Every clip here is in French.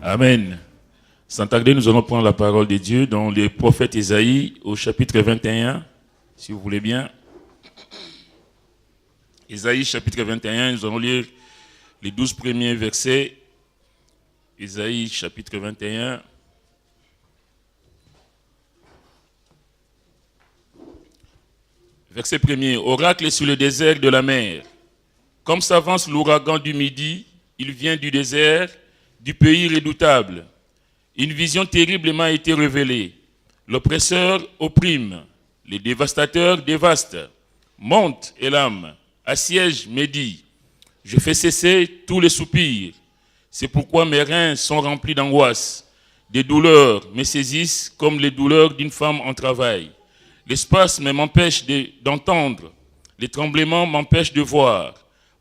Amen. Sans tarder, nous allons prendre la parole de Dieu dans le prophète Ésaïe au chapitre 21, si vous voulez bien. Ésaïe chapitre 21, nous allons lire les 12 premiers versets. Ésaïe chapitre 21. Verset 1er. Oracle sur le désert de la mer. Comme s'avance l'ouragan du midi, il vient du désert, du pays redoutable. Une vision terrible m'a été révélée. L'oppresseur opprime, les dévastateurs dévastent. Monte, Élam, assiège Médie. Je fais cesser tous les soupirs. C'est pourquoi mes reins sont remplis d'angoisse. Des douleurs me saisissent comme les douleurs d'une femme en travail. L'espace m'empêche d'entendre. Les tremblements m'empêchent de voir.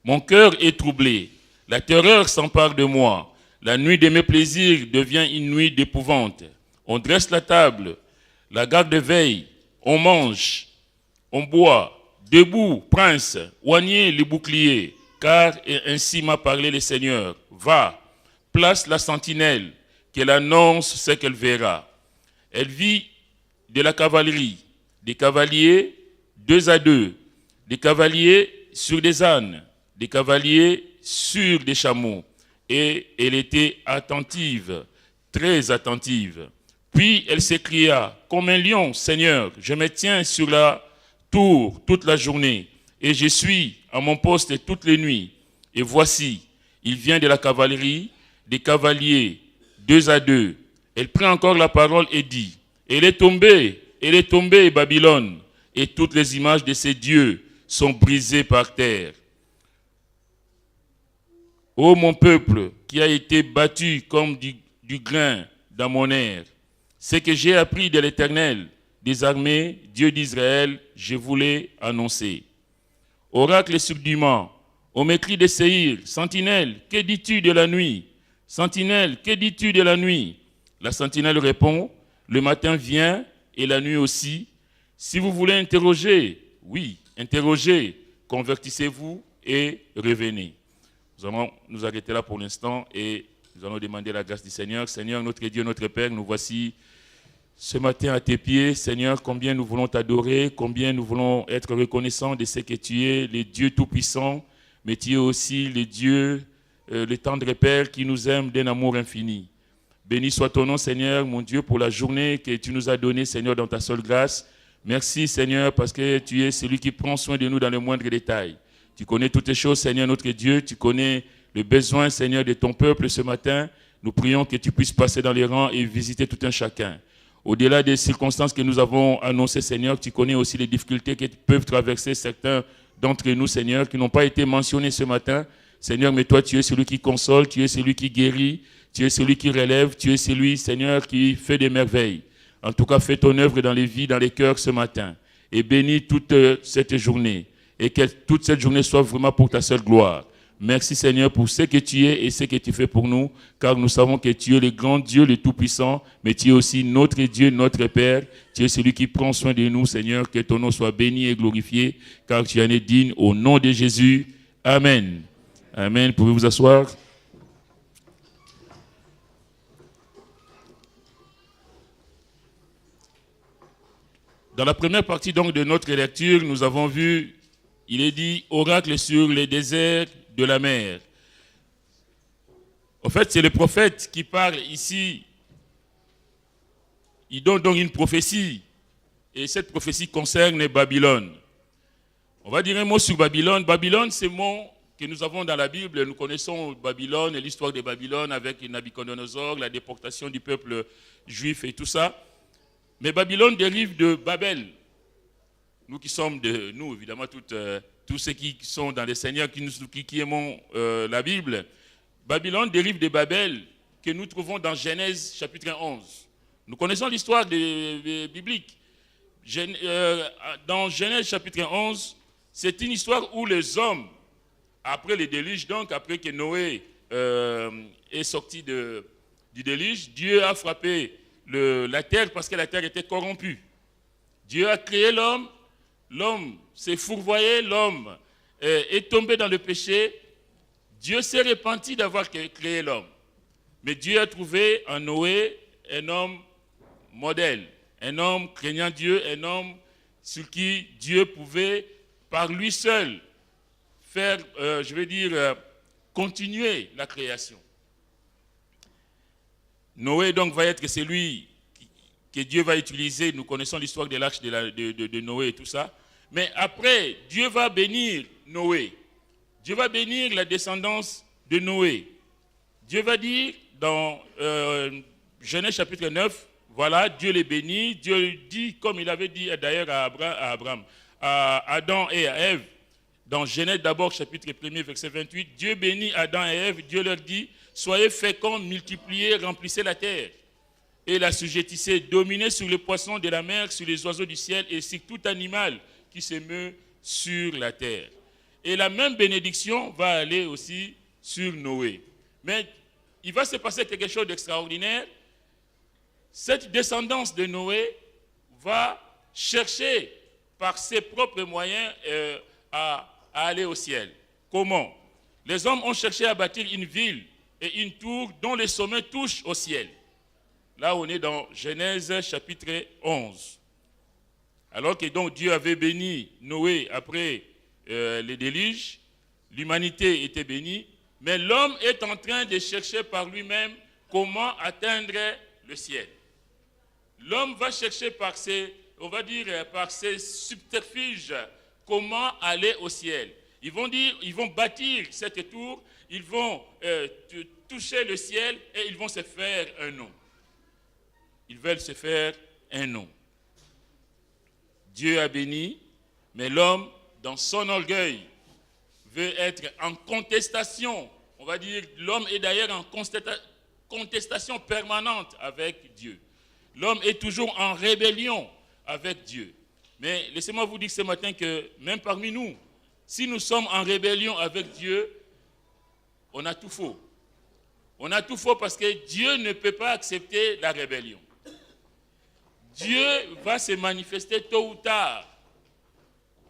Mon cœur est troublé. La terreur s'empare de moi. La nuit de mes plaisirs devient une nuit d'épouvante. On dresse la table, la garde veille, on mange, on boit. Debout, prince, oignez les boucliers, car ainsi m'a parlé le Seigneur. Va, place la sentinelle, qu'elle annonce ce qu'elle verra. Elle vit de la cavalerie, des cavaliers 2 à 2, des cavaliers sur des ânes, des cavaliers sur des chameaux. Et elle était attentive, très attentive. Puis elle s'écria, comme un lion, Seigneur, je me tiens sur la tour toute la journée, et je suis à mon poste toutes les nuits. Et voici, il vient de la cavalerie, des cavaliers, 2 à 2. Elle prend encore la parole et dit, elle est tombée, Babylone, et toutes les images de ses dieux sont brisées par terre. Ô mon peuple, qui a été battu comme du grain dans mon air, ce que j'ai appris de l'Éternel, des armées, Dieu d'Israël, je voulais annoncer. Oracle subdumant, au mépris de Séhir, sentinelle, que dis-tu de la nuit? Sentinelle, que dis-tu de la nuit? La sentinelle répond, le matin vient et la nuit aussi. Si vous voulez interroger, oui, interrogez, convertissez-vous et revenez. Nous allons nous arrêter là pour l'instant et nous allons demander la grâce du Seigneur. Seigneur, notre Dieu, notre Père, nous voici ce matin à tes pieds. Seigneur, combien nous voulons t'adorer, combien nous voulons être reconnaissants de ce que tu es, le Dieu Tout-Puissant, mais tu es aussi le Dieu, le tendre Père qui nous aime d'un amour infini. Béni soit ton nom, Seigneur, mon Dieu, pour la journée que tu nous as donnée, Seigneur, dans ta seule grâce. Merci, Seigneur, parce que tu es celui qui prend soin de nous dans le moindre détail. Tu connais toutes les choses, Seigneur, notre Dieu. Tu connais le besoin, Seigneur, de ton peuple ce matin. Nous prions que tu puisses passer dans les rangs et visiter tout un chacun. Au-delà des circonstances que nous avons annoncées, Seigneur, tu connais aussi les difficultés que peuvent traverser certains d'entre nous, Seigneur, qui n'ont pas été mentionnés ce matin. Seigneur, mais toi, tu es celui qui console, tu es celui qui guérit, tu es celui qui relève, tu es celui, Seigneur, qui fait des merveilles. En tout cas, fais ton œuvre dans les vies, dans les cœurs ce matin. Et bénis toute cette journée. Et que toute cette journée soit vraiment pour ta seule gloire. Merci Seigneur pour ce que tu es et ce que tu fais pour nous, car nous savons que tu es le grand Dieu, le Tout-Puissant, mais tu es aussi notre Dieu, notre Père. Tu es celui qui prend soin de nous, Seigneur, que ton nom soit béni et glorifié, car tu en es digne au nom de Jésus. Amen. Amen. Pouvez-vous vous asseoir? Dans la première partie donc de notre lecture, nous avons vu, il est dit, oracle sur les déserts de la mer. En fait, c'est le prophète qui parle ici. Il donne donc une prophétie. Et cette prophétie concerne Babylone. On va dire un mot sur Babylone. Babylone, c'est le mot que nous avons dans la Bible. Nous connaissons Babylone et l'histoire de Babylone avec Nabuchodonosor, la déportation du peuple juif et tout ça. Mais Babylone dérive de Babel. Nous qui sommes nous évidemment, tous ceux qui sont dans les seigneurs, qui aimons la Bible, Babylone dérive de Babel, que nous trouvons dans Genèse chapitre 11. Nous connaissons l'histoire biblique. Dans Genèse chapitre 11, c'est une histoire où les hommes, après le déluge, donc après que Noé est sorti du déluge, Dieu a frappé la terre parce que la terre était corrompue. Dieu a créé l'homme. L'homme s'est fourvoyé, l'homme est tombé dans le péché. Dieu s'est repenti d'avoir créé l'homme. Mais Dieu a trouvé en Noé un homme modèle, un homme craignant Dieu, un homme sur qui Dieu pouvait, par lui seul, faire, continuer la création. Noé donc va être celui que Dieu va utiliser. Nous connaissons l'histoire de l'arche de Noé et tout ça. Mais après, Dieu va bénir Noé. Dieu va bénir la descendance de Noé. Dieu va dire dans Genèse chapitre 9, voilà, Dieu les bénit. Dieu dit, comme il avait dit d'ailleurs à Abraham, à Adam et à Ève, dans Genèse d'abord chapitre 1er verset 28, Dieu bénit Adam et Ève, Dieu leur dit, soyez féconds, multipliez, remplissez la terre et l'assujettissez, dominez sur les poissons de la mer, sur les oiseaux du ciel et sur tout animal qui se meut sur la terre. Et la même bénédiction va aller aussi sur Noé. Mais il va se passer quelque chose d'extraordinaire. Cette descendance de Noé va chercher par ses propres moyens à aller au ciel. Comment? Les hommes ont cherché à bâtir une ville et une tour dont les sommets touchent au ciel. Là, on est dans Genèse chapitre 11. Alors que donc Dieu avait béni Noé après les déluges, l'humanité était bénie, mais l'homme est en train de chercher par lui-même comment atteindre le ciel. L'homme va chercher par ses subterfuges comment aller au ciel. Ils vont bâtir cette tour, ils vont toucher le ciel et ils vont se faire un nom. Ils veulent se faire un nom. Dieu a béni, mais l'homme, dans son orgueil, veut être en contestation. On va dire, l'homme est d'ailleurs en contestation permanente avec Dieu. L'homme est toujours en rébellion avec Dieu. Mais laissez-moi vous dire ce matin que même parmi nous, si nous sommes en rébellion avec Dieu, on a tout faux. On a tout faux parce que Dieu ne peut pas accepter la rébellion. Dieu va se manifester tôt ou tard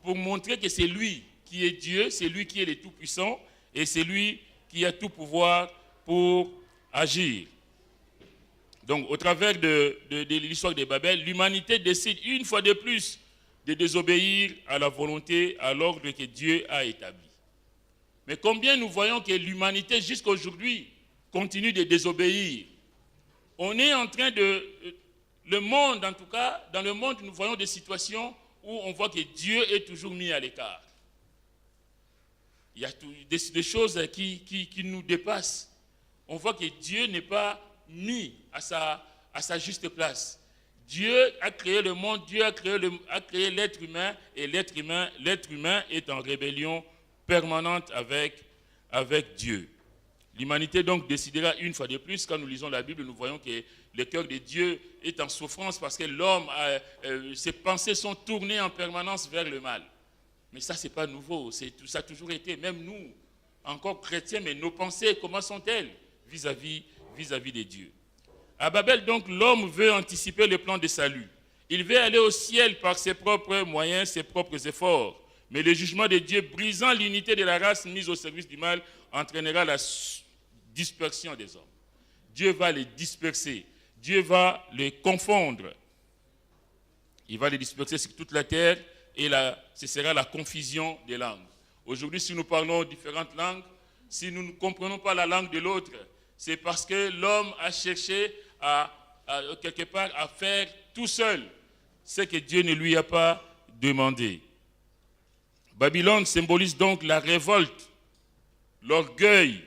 pour montrer que c'est lui qui est Dieu, c'est lui qui est le Tout-Puissant et c'est lui qui a tout pouvoir pour agir. Donc, au travers de l'histoire de Babel, l'humanité décide une fois de plus de désobéir à la volonté, à l'ordre que Dieu a établi. Mais combien nous voyons que l'humanité, jusqu'à aujourd'hui, continue de désobéir. On est en train de... Le monde, en tout cas, dans le monde, nous voyons des situations où on voit que Dieu est toujours mis à l'écart. Il y a des choses qui nous dépassent. On voit que Dieu n'est pas mis à sa juste place. Dieu a créé le monde, Dieu a créé l'être humain, et l'être humain est en rébellion permanente avec Dieu. L'humanité donc décidera une fois de plus, quand nous lisons la Bible, nous voyons que le cœur de Dieu est en souffrance parce que l'homme, ses pensées sont tournées en permanence vers le mal. Mais ça, ce n'est pas nouveau, ça a toujours été, même nous, encore chrétiens, mais nos pensées, comment sont-elles vis-à-vis de Dieu? À Babel, donc, l'homme veut anticiper le plan de salut. Il veut aller au ciel par ses propres moyens, ses propres efforts. Mais le jugement de Dieu, brisant l'unité de la race mise au service du mal, entraînera la dispersion des hommes. Dieu va les disperser. Dieu va les confondre. Il va les disperser sur toute la terre et ce sera la confusion des langues. Aujourd'hui, si nous parlons différentes langues, si nous ne comprenons pas la langue de l'autre, c'est parce que l'homme a cherché quelque part à faire tout seul ce que Dieu ne lui a pas demandé. Babylone symbolise donc la révolte, l'orgueil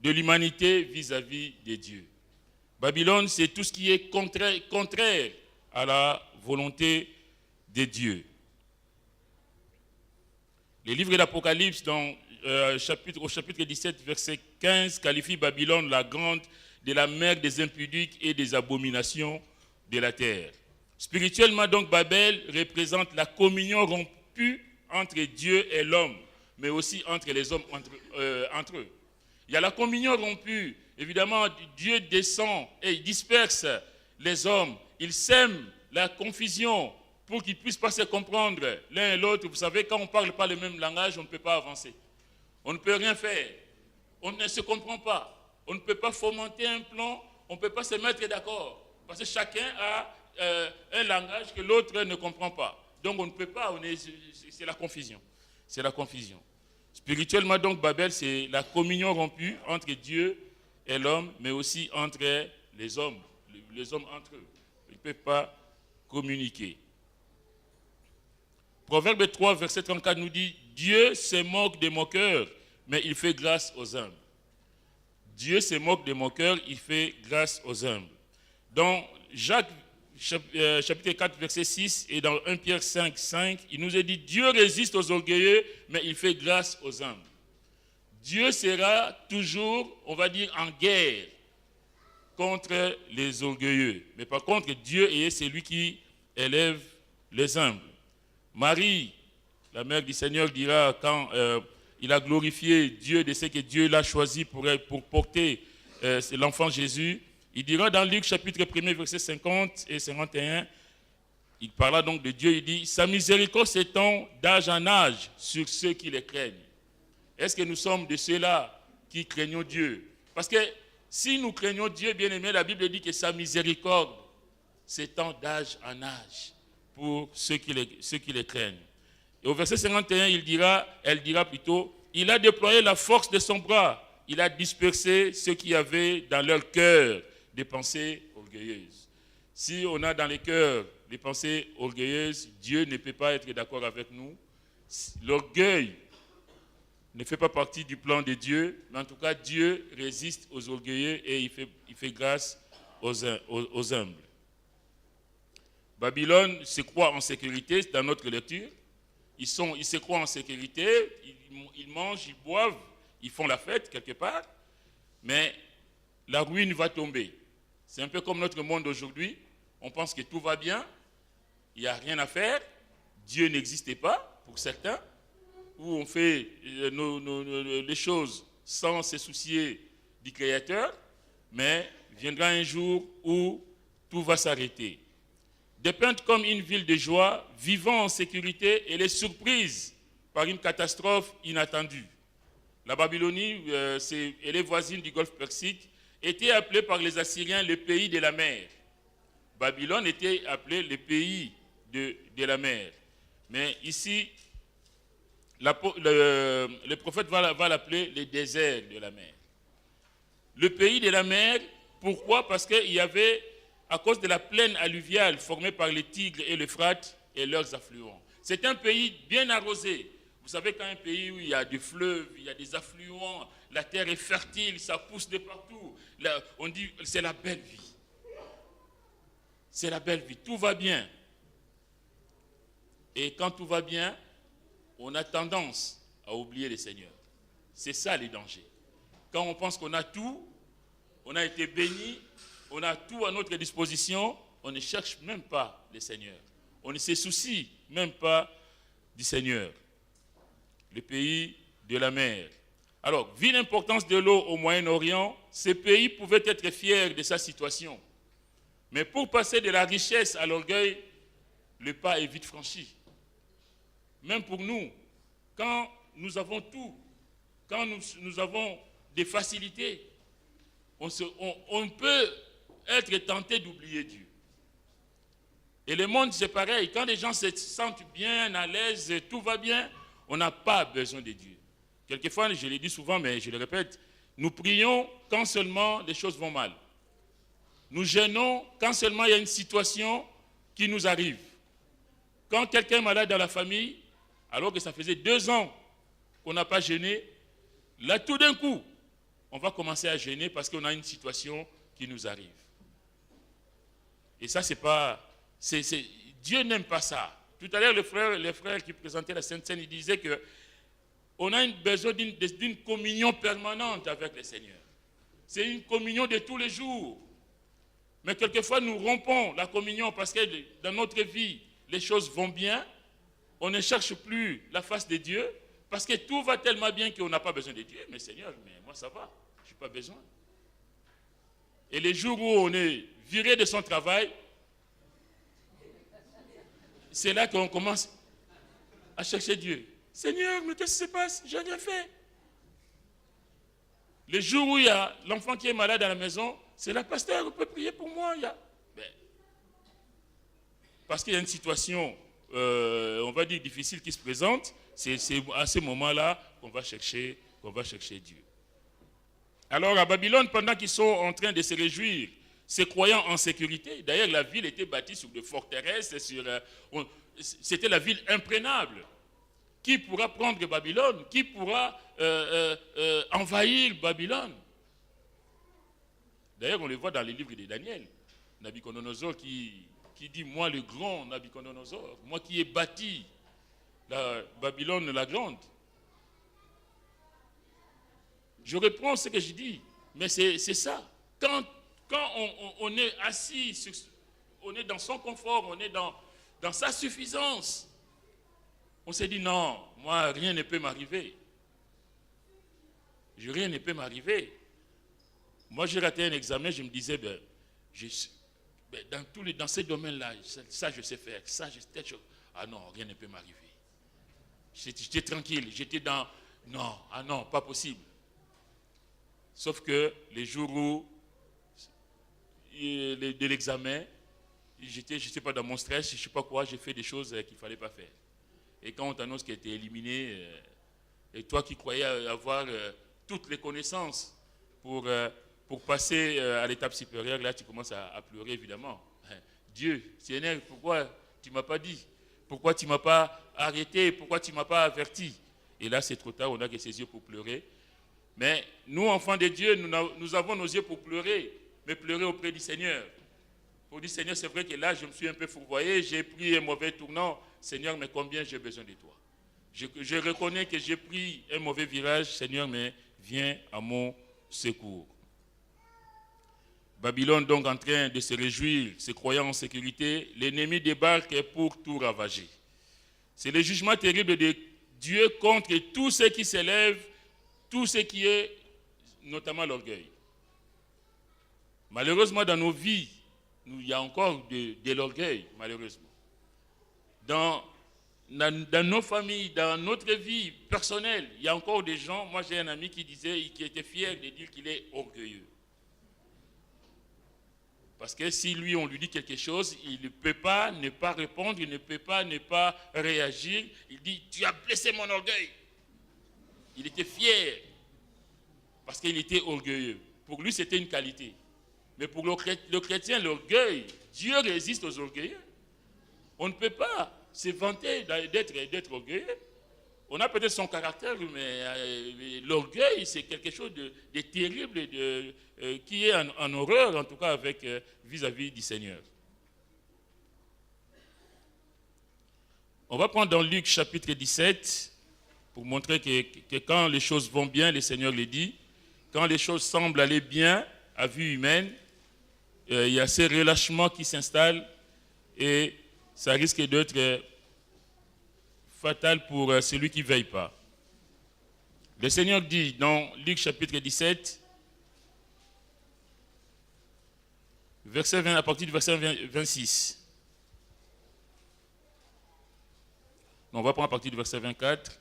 de l'humanité vis-à-vis de Dieu. Babylone, c'est tout ce qui est contraire à la volonté de Dieu. Le livre d'Apocalypse, au chapitre 17, verset 15, qualifie Babylone, la grande, de la mère des impudiques et des abominations de la terre. Spirituellement, donc, Babel représente la communion rompue entre Dieu et l'homme, mais aussi entre les hommes entre eux. Il y a la communion rompue. Évidemment, Dieu descend et il disperse les hommes. Il sème la confusion pour qu'ils ne puissent pas se comprendre l'un et l'autre. Vous savez, quand on ne parle pas le même langage, on ne peut pas avancer. On ne peut rien faire. On ne se comprend pas. On ne peut pas fomenter un plan, on ne peut pas se mettre d'accord. Parce que chacun a un langage que l'autre ne comprend pas. Donc on ne peut pas, c'est la confusion. C'est la confusion. Spirituellement, donc, Babel, c'est la communion rompue entre Dieu et l'homme, mais aussi entre les hommes entre eux. Ils ne peuvent pas communiquer. Proverbe 3, verset 34 nous dit, Dieu se moque des moqueurs, mais il fait grâce aux humbles. Dieu se moque des moqueurs, il fait grâce aux humbles. Dans Jacques chapitre 4, verset 6 et dans 1 Pierre 5, 5, il nous est dit, Dieu résiste aux orgueilleux, mais il fait grâce aux humbles. Dieu sera toujours, on va dire, en guerre contre les orgueilleux. Mais par contre, Dieu est celui qui élève les humbles. Marie, la mère du Seigneur, dira quand il a glorifié Dieu de ce que Dieu l'a choisi pour porter l'enfant Jésus, il dira dans Luc chapitre 1, verset 50 et 51, il parla donc de Dieu, il dit, sa miséricorde s'étend d'âge en âge sur ceux qui les craignent. Est-ce que nous sommes de ceux-là qui craignons Dieu? Parce que si nous craignons Dieu, bien aimé, la Bible dit que sa miséricorde s'étend d'âge en âge pour ceux qui les craignent. Et au verset 51, elle dira plutôt, il a déployé la force de son bras, il a dispersé ceux qui avaient dans leur cœur des pensées orgueilleuses. Si on a dans les cœurs des pensées orgueilleuses, Dieu ne peut pas être d'accord avec nous. L'orgueil ne fait pas partie du plan de Dieu, mais en tout cas, Dieu résiste aux orgueilleux et il fait grâce aux humbles. Babylone se croit en sécurité, dans notre lecture. Ils se croient en sécurité, ils mangent, ils boivent, ils font la fête quelque part, mais la ruine va tomber. C'est un peu comme notre monde aujourd'hui. On pense que tout va bien, il n'y a rien à faire, Dieu n'existe pas pour certains, où on fait les choses sans se soucier du Créateur, mais viendra un jour où tout va s'arrêter. Dépeinte comme une ville de joie, vivant en sécurité, elle est surprise par une catastrophe inattendue. La Babylonie, elle est voisine du Golfe Persique, était appelée par les Assyriens le pays de la mer. Babylone était appelée le pays de la mer. Mais ici, le prophète va l'appeler le désert de la mer. Le pays de la mer, pourquoi? Parce qu'il y avait, à cause de la plaine alluviale formée par les Tigres et l'Euphrate et leurs affluents. C'est un pays bien arrosé. Vous savez, quand un pays où il y a des fleuves, il y a des affluents, la terre est fertile, ça pousse de partout. Là, on dit c'est la belle vie. C'est la belle vie. Tout va bien. Et quand tout va bien, on a tendance à oublier le Seigneur. C'est ça les dangers. Quand on pense qu'on a tout, on a été béni, on a tout à notre disposition, on ne cherche même pas le Seigneur. On ne se soucie même pas du Seigneur. Le pays de la mer. Alors, vu l'importance de l'eau au Moyen-Orient, ce pays pouvait être fier de sa situation. Mais pour passer de la richesse à l'orgueil, le pas est vite franchi. Même pour nous, quand nous avons tout, quand nous avons des facilités, on peut être tenté d'oublier Dieu. Et le monde, c'est pareil. Quand les gens se sentent bien, à l'aise, tout va bien, on n'a pas besoin de Dieu. Quelquefois, je le dis souvent, mais je le répète, nous prions quand seulement les choses vont mal. Nous gênons quand seulement il y a une situation qui nous arrive. Quand quelqu'un est malade dans la famille, alors que ça faisait 2 ans qu'on n'a pas gêné, là tout d'un coup, on va commencer à gêner parce qu'on a une situation qui nous arrive. Et ça, c'est pas... Dieu n'aime pas ça. Tout à l'heure, les frères qui présentaient la Sainte Seine, ils disaient qu'on a besoin d'une communion permanente avec le Seigneur. C'est une communion de tous les jours. Mais quelquefois, nous rompons la communion parce que dans notre vie, les choses vont bien. On ne cherche plus la face de Dieu parce que tout va tellement bien qu'on n'a pas besoin de Dieu. Mais Seigneur, moi ça va, je n'ai pas besoin. Et les jours où on est viré de son travail, c'est là qu'on commence à chercher Dieu. Seigneur, mais qu'est-ce qui se passe? J'ai rien fait. Le jour où il y a l'enfant qui est malade à la maison, c'est la pasteur, vous pouvez prier pour moi. Parce qu'il y a une situation, on va dire, difficile qui se présente, c'est à ce moment-là qu'on va chercher Dieu. Alors à Babylone, pendant qu'ils sont en train de se réjouir, se croyant en sécurité, d'ailleurs la ville était bâtie sur des forteresses, c'était la ville imprégnable. Qui pourra prendre Babylone? Qui pourra envahir Babylone? D'ailleurs, on le voit dans les livres de Daniel. Nabuchodonosor qui dit, moi le grand Nabuchodonosor, moi qui ai bâti la Babylone la grande. Je reprends ce que je dis, mais c'est ça. Quand on est assis, on est dans son confort, on est dans sa suffisance, on s'est dit non, moi rien ne peut m'arriver. Rien ne peut m'arriver. Moi j'ai raté un examen, je me disais, dans ces domaines-là, ça je sais faire, ça je sais faire. Ah non, rien ne peut m'arriver. J'étais tranquille, j'étais dans, non, pas possible. Sauf que les jours où de l'examen, je n'étais pas dans mon stress, je ne sais pas quoi, j'ai fait des choses qu'il ne fallait pas faire. Et quand on t'annonce qu'elle était éliminée, et toi qui croyais avoir toutes les connaissances pour passer à l'étape supérieure, là tu commences à pleurer évidemment. Dieu, Seigneur, pourquoi tu ne m'as pas dit? Pourquoi tu ne m'as pas arrêté? Pourquoi tu ne m'as pas averti? Et là c'est trop tard, on n'a que ses yeux pour pleurer. Mais nous, enfants de Dieu, nous avons nos yeux pour pleurer, mais pleurer auprès du Seigneur. Pour dire, Seigneur, c'est vrai que là, je me suis un peu fourvoyé, j'ai pris un mauvais tournant. Seigneur, mais combien j'ai besoin de toi? Je reconnais que j'ai pris un mauvais virage. Seigneur, mais viens à mon secours. Babylone, donc, en train de se réjouir, se croyant en sécurité, l'ennemi débarque pour tout ravager. C'est le jugement terrible de Dieu contre tout ce qui s'élève, tout ce qui est, notamment l'orgueil. Malheureusement, dans nos vies, il y a encore de l'orgueil, malheureusement. Dans nos familles, dans notre vie personnelle, il y a encore des gens, moi j'ai un ami qui était fier de dire qu'il est orgueilleux. Parce que si lui, on lui dit quelque chose, il ne peut pas ne pas répondre, il ne peut pas ne pas réagir. Il dit, tu as blessé mon orgueil. Il était fier parce qu'il était orgueilleux. Pour lui, c'était une qualité. Mais pour le chrétien, l'orgueil, Dieu résiste aux orgueilleux. On ne peut pas se vanter d'être orgueilleux. On a peut-être son caractère, mais l'orgueil, c'est quelque chose de terrible, qui est en horreur, en tout cas, vis-à-vis du Seigneur. On va prendre dans Luc chapitre 17, pour montrer que quand les choses vont bien, le Seigneur le dit, quand les choses semblent aller bien, à vue humaine, il y a ces relâchements qui s'installent et ça risque d'être fatal pour celui qui ne veille pas. Le Seigneur dit dans Luc chapitre 17, verset 20, à partir du verset 26. On va prendre à partir du verset 24.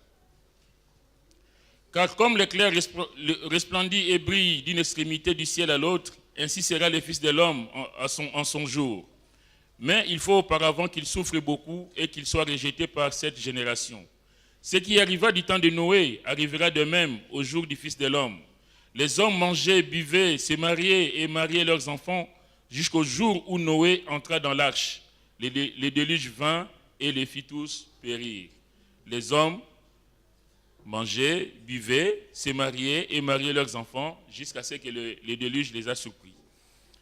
Car comme l'éclair resplendit et brille d'une extrémité du ciel à l'autre, ainsi sera le Fils de l'homme en son jour. Mais il faut auparavant qu'il souffre beaucoup et qu'il soit rejeté par cette génération. Ce qui arriva du temps de Noé arrivera de même au jour du Fils de l'homme. Les hommes mangeaient, buvaient, se mariaient et mariaient leurs enfants jusqu'au jour où Noé entra dans l'arche. Le déluge vint et les fit tous périr. Les hommes mangeaient, buvaient, se mariaient et mariaient leurs enfants jusqu'à ce que le déluge les a surpris.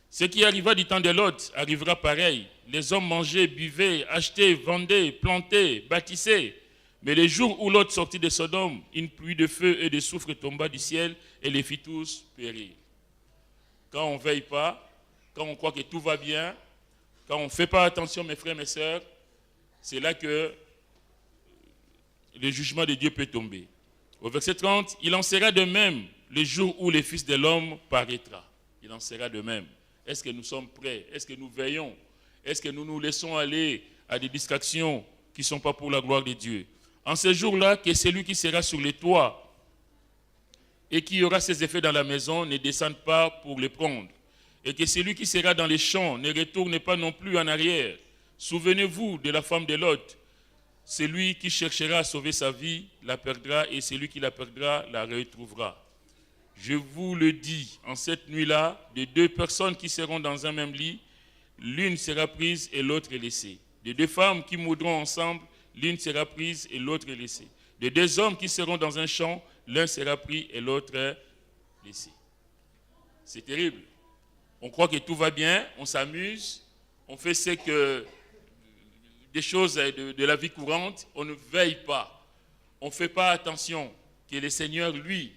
Ce qui arriva du temps de Lot arrivera pareil. Les hommes mangeaient, buvaient, achetaient, vendaient, plantaient, bâtissaient. Mais le jour où Lot sortit de Sodome, une pluie de feu et de soufre tomba du ciel et les fit tous périr. Quand on ne veille pas, quand on croit que tout va bien, quand on ne fait pas attention, mes frères, mes sœurs, c'est là que le jugement de Dieu peut tomber. Au verset 30, il en sera de même le jour où le Fils de l'homme paraîtra. Il en sera de même. Est-ce que nous sommes prêts? Est-ce que nous veillons? Est-ce que nous nous laissons aller à des distractions qui ne sont pas pour la gloire de Dieu? En ce jour-là, que celui qui sera sur les toits et qui aura ses effets dans la maison ne descende pas pour les prendre. Et que celui qui sera dans les champs ne retourne pas non plus en arrière. Souvenez-vous de la femme de Lot. Celui qui cherchera à sauver sa vie la perdra, et celui qui la perdra la retrouvera. Je vous le dis, en cette nuit-là, de deux personnes qui seront dans un même lit, l'une sera prise et l'autre laissée. De deux femmes qui mourront ensemble, l'une sera prise et l'autre laissée. De deux hommes qui seront dans un champ, l'un sera pris et l'autre laissé. C'est terrible. On croit que tout va bien, on s'amuse, on fait ce que des choses de la vie courante, on ne veille pas. On ne fait pas attention que le Seigneur, lui,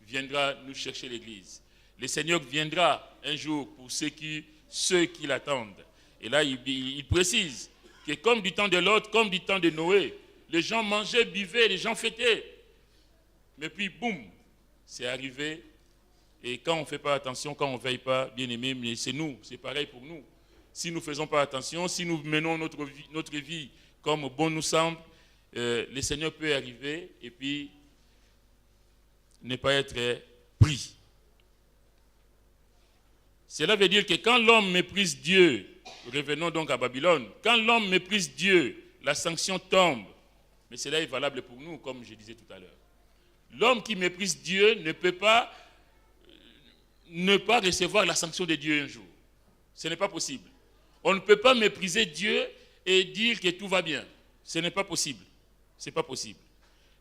viendra nous chercher l'église. Le Seigneur viendra un jour pour ceux qui l'attendent. Et là, il précise que comme du temps de Lot, comme du temps de Noé, les gens mangeaient, buvaient, les gens fêtaient. Mais puis, boum, c'est arrivé. Et quand on ne fait pas attention, quand on ne veille pas, bien aimé, mais c'est nous, c'est pareil pour nous. Si nous ne faisons pas attention, si nous menons notre vie comme bon nous semble, le Seigneur peut arriver et puis ne pas être pris. Cela veut dire que quand l'homme méprise Dieu, revenons donc à Babylone, quand l'homme méprise Dieu, la sanction tombe. Mais cela est valable pour nous, comme je disais tout à l'heure. L'homme qui méprise Dieu ne peut pas ne pas recevoir la sanction de Dieu un jour. Ce n'est pas possible. On ne peut pas mépriser Dieu et dire que tout va bien. Ce n'est pas possible. Ce n'est pas possible.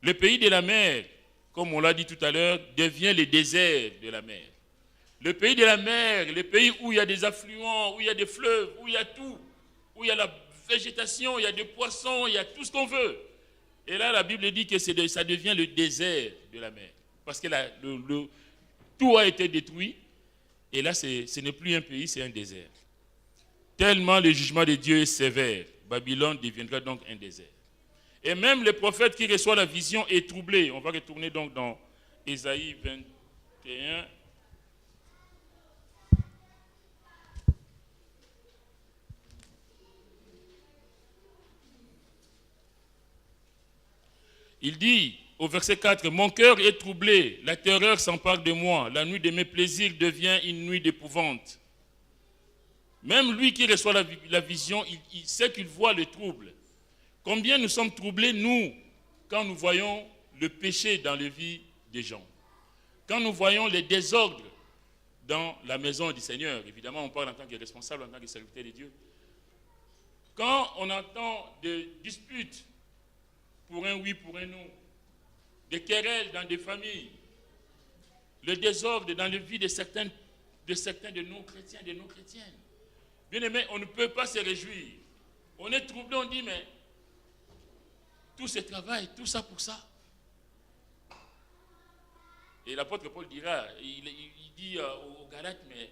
Le pays de la mer, comme on l'a dit tout à l'heure, devient le désert de la mer. Le pays de la mer, le pays où il y a des affluents, où il y a des fleuves, où il y a tout, où il y a la végétation, il y a des poissons, il y a tout ce qu'on veut. Et là, la Bible dit que ça devient le désert de la mer. Parce que tout a été détruit. Et là, ce n'est plus un pays, c'est un désert. Tellement le jugement de Dieu est sévère, Babylone deviendra donc un désert. Et même le prophète qui reçoit la vision est troublé. On va retourner donc dans Ésaïe 21. Il dit au verset 4, « Mon cœur est troublé, la terreur s'empare de moi, la nuit de mes plaisirs devient une nuit d'épouvante. » Même lui qui reçoit la vision, il sait qu'il voit le trouble. Combien nous sommes troublés, nous, quand nous voyons le péché dans la vie des gens, quand nous voyons les désordres dans la maison du Seigneur. Évidemment, on parle en tant que responsable, en tant que serviteur de Dieu. Quand on entend des disputes pour un oui, pour un non, des querelles dans des familles, le désordre dans la vie de certains de nos chrétiens, de nos chrétiennes. Bien aimé, on ne peut pas se réjouir. On est troublé, on dit, mais tout ce travail, tout ça pour ça. Et l'apôtre Paul dira, il dit aux Galates, mais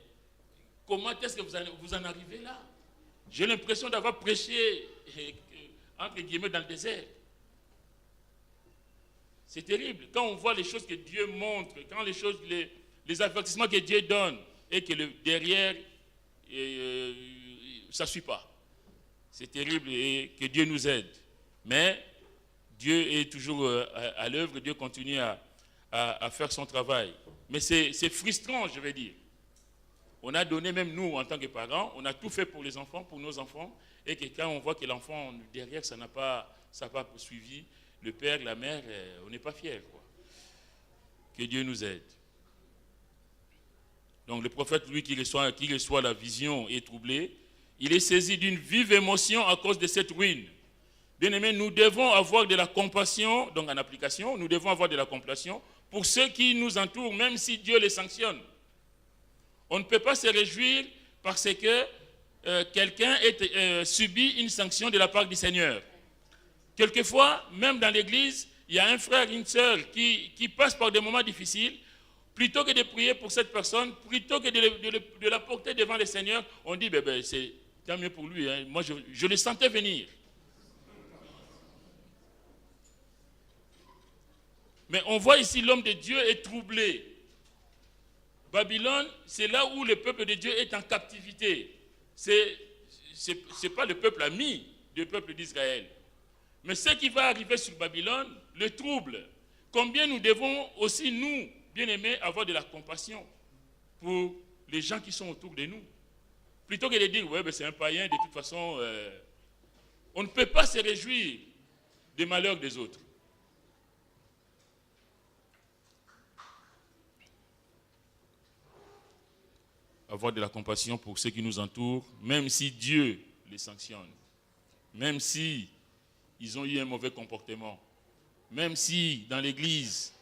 comment est-ce que vous en arrivez là? J'ai l'impression d'avoir prêché, entre guillemets, dans le désert. C'est terrible. Quand on voit les choses que Dieu montre, quand les avertissements que Dieu donne, et que derrière, ça ne suit pas. C'est terrible et que Dieu nous aide. Mais Dieu est toujours à l'œuvre, Dieu continue à faire son travail. Mais c'est frustrant, je vais dire. On a donné, même nous, en tant que parents, on a tout fait pour les enfants, pour nos enfants, et que quand on voit que l'enfant, derrière, ça n'a pas suivi, le père, la mère, on n'est pas fiers, quoi. Que Dieu nous aide. Donc le prophète, lui, qui reçoit la vision est troublé. Il est saisi d'une vive émotion à cause de cette ruine. Bien-aimés, nous devons avoir de la compassion, donc en application, nous devons avoir de la compassion pour ceux qui nous entourent, même si Dieu les sanctionne. On ne peut pas se réjouir parce que quelqu'un ait subi une sanction de la part du Seigneur. Quelquefois, même dans l'église, il y a un frère, une sœur qui passe par des moments difficiles. Plutôt que de prier pour cette personne, plutôt que de la porter devant le Seigneur, on dit, c'est tant mieux pour lui. Hein. Moi, je le sentais venir. Mais on voit ici l'homme de Dieu est troublé. Babylone, c'est là où le peuple de Dieu est en captivité. C'est pas le peuple ami du peuple d'Israël. Mais ce qui va arriver sur Babylone le trouble. combien nous devons aussi, nous, bien-aimés, avoir de la compassion pour les gens qui sont autour de nous. Plutôt que de dire, ouais, ben c'est un païen, de toute façon, on ne peut pas se réjouir des malheurs des autres. Avoir de la compassion pour ceux qui nous entourent, même si Dieu les sanctionne, même si ils ont eu un mauvais comportement, même si dans l'église,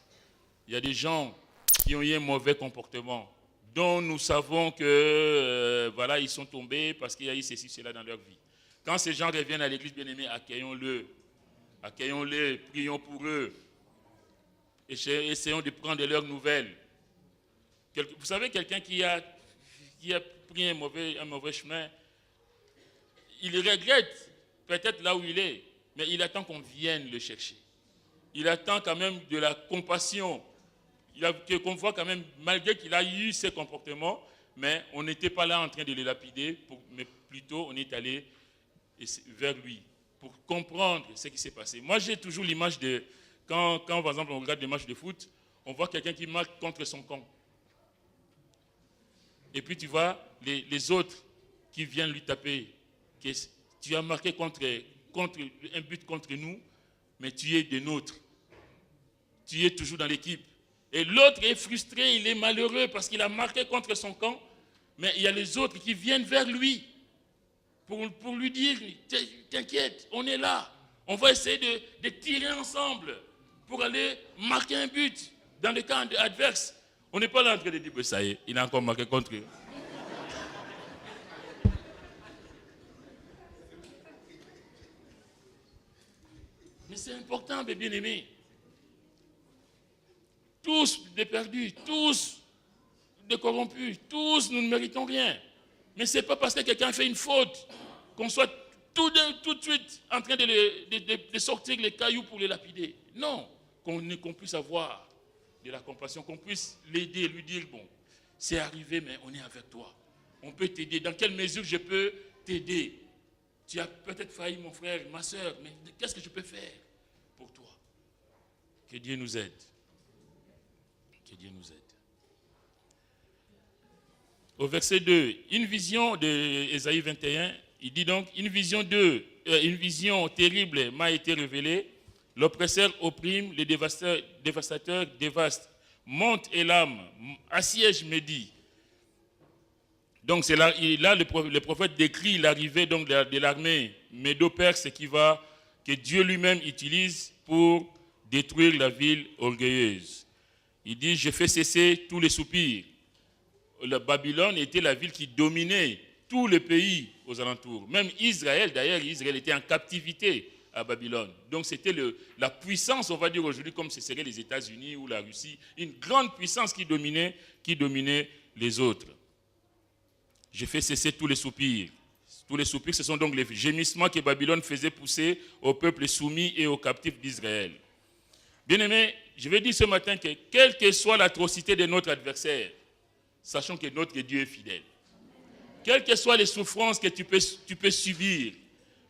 il y a des gens qui ont eu un mauvais comportement, dont nous savons que voilà, ils sont tombés parce qu'il y a eu ceci, cela dans leur vie. Quand ces gens reviennent à l'église, bien-aimés, accueillons-le, prions pour eux, essayons de prendre leurs nouvelles. Vous savez, quelqu'un qui a pris un mauvais chemin, il regrette peut-être là où il est, mais il attend qu'on vienne le chercher. Il attend quand même de la compassion. Qu'on voit quand même, malgré qu'il a eu ces comportements, mais on n'était pas là en train de le lapider, mais plutôt on est allé vers lui pour comprendre ce qui s'est passé. Moi, j'ai toujours l'image de, quand par exemple on regarde des matchs de foot, on voit quelqu'un qui marque contre son camp. Et puis tu vois les autres qui viennent lui taper. Tu as marqué contre un but contre nous, mais tu es des nôtres. Tu es toujours dans l'équipe. Et l'autre est frustré, il est malheureux parce qu'il a marqué contre son camp, mais il y a les autres qui viennent vers lui pour lui dire, t'inquiète, on est là. On va essayer de tirer ensemble pour aller marquer un but dans le camp adverse. On n'est pas là en train de dire, ça y est, il a encore marqué contre eux. Mais c'est important, mes bien-aimés. Tous des perdus, tous des corrompus, tous nous ne méritons rien. Mais ce n'est pas parce que quelqu'un fait une faute qu'on soit tout de suite en train de sortir les cailloux pour les lapider. Non, qu'on puisse avoir de la compassion, qu'on puisse l'aider, lui dire, bon, c'est arrivé, mais on est avec toi. On peut t'aider. Dans quelle mesure je peux t'aider? Tu as peut-être failli, mon frère, ma soeur, mais qu'est-ce que je peux faire pour toi? Que Dieu nous aide. Que Dieu nous aide. Au verset 2, une vision de Ésaïe 21, il dit donc, une vision terrible m'a été révélée. L'oppresseur opprime, le dévastateur dévaste. Monte Élam, assiège Médie. Donc c'est là le prophète décrit l'arrivée donc de l'armée médo-perse que Dieu lui-même utilise pour détruire la ville orgueilleuse. Il dit, je fais cesser tous les soupirs. La Babylone était la ville qui dominait tout le pays aux alentours. Même Israël, d'ailleurs, Israël était en captivité à Babylone. Donc c'était la puissance, on va dire aujourd'hui, comme ce serait les États-Unis ou la Russie, une grande puissance qui dominait les autres. Je fais cesser tous les soupirs. Tous les soupirs, ce sont donc les gémissements que Babylone faisait pousser au peuple soumis et aux captifs d'Israël. Bien-aimés, je vais dire ce matin que quelle que soit l'atrocité de notre adversaire, sachons que notre Dieu est fidèle. Quelles que soient les souffrances que tu peux subir,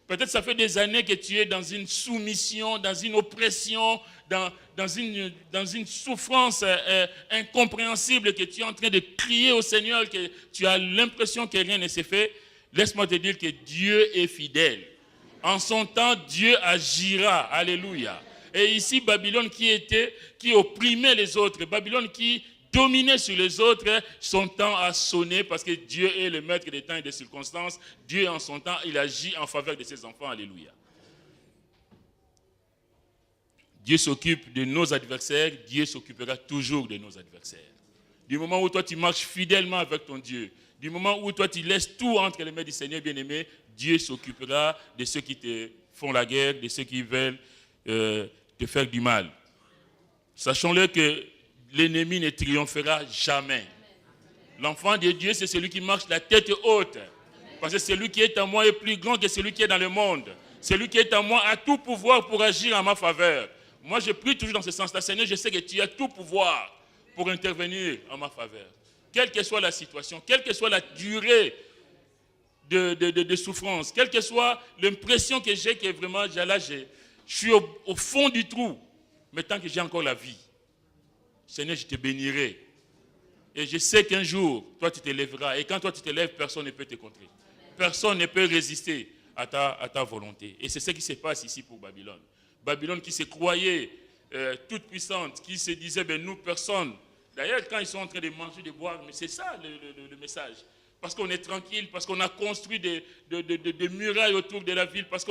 peut-être ça fait des années que tu es dans une soumission, dans une oppression, dans une souffrance incompréhensible, que tu es en train de crier au Seigneur, que tu as l'impression que rien ne s'est fait. Laisse-moi te dire que Dieu est fidèle. En son temps, Dieu agira. Alléluia. Et ici, Babylone qui opprimait les autres, Babylone qui dominait sur les autres, son temps a sonné parce que Dieu est le maître des temps et des circonstances. Dieu, en son temps, il agit en faveur de ses enfants. Alléluia. Dieu s'occupe de nos adversaires, Dieu s'occupera toujours de nos adversaires. Du moment où toi tu marches fidèlement avec ton Dieu, du moment où toi tu laisses tout entre les mains du Seigneur bien-aimé, Dieu s'occupera de ceux qui te font la guerre, de ceux qui veulent te faire du mal. Sachons-le que l'ennemi ne triomphera jamais. L'enfant de Dieu, c'est celui qui marche la tête haute. Parce que celui qui est en moi est plus grand que celui qui est dans le monde. Celui qui est en moi a tout pouvoir pour agir en ma faveur. Moi, je prie toujours dans ce sens-là. Seigneur, je sais que tu as tout pouvoir pour intervenir en ma faveur. Quelle que soit la situation, quelle que soit la durée de souffrance, quelle que soit l'impression que j'ai que vraiment, je suis au fond du trou. Mais tant que j'ai encore la vie, Seigneur, je te bénirai. Et je sais qu'un jour, toi, tu te lèveras. Et quand toi, tu te lèves, personne ne peut te contrer. Personne ne peut résister à ta volonté. Et c'est ce qui se passe ici pour Babylone. Babylone qui se croyait toute puissante, qui se disait, ben, nous, personne. D'ailleurs, quand ils sont en train de manger, de boire, mais c'est ça le message. Parce qu'on est tranquille, parce qu'on a construit des murailles autour de la ville, parce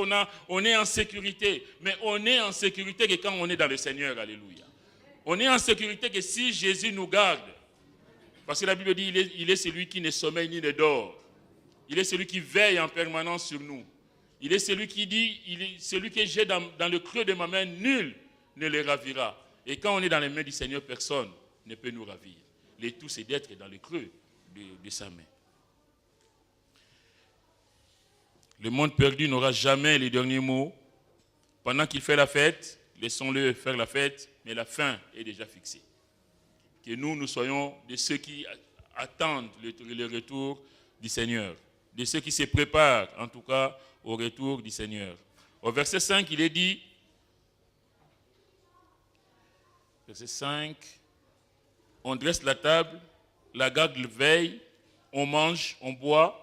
on est en sécurité. Mais on est en sécurité que quand on est dans le Seigneur, alléluia. On est en sécurité que si Jésus nous garde, parce que la Bible dit, il est celui qui ne sommeille ni ne dort. Il est celui qui veille en permanence sur nous. Il est celui qui dit, celui que j'ai dans le creux de ma main, nul ne le ravira. Et quand on est dans les mains du Seigneur, personne ne peut nous ravir. Le tout, c'est d'être dans le creux de sa main. Le monde perdu n'aura jamais les derniers mots. Pendant qu'il fait la fête, laissons-le faire la fête, mais la fin est déjà fixée. Que nous soyons de ceux qui attendent le retour du Seigneur, de ceux qui se préparent, en tout cas, au retour du Seigneur. Au verset 5, il est dit, verset 5, on dresse la table, la garde veille, on mange, on boit.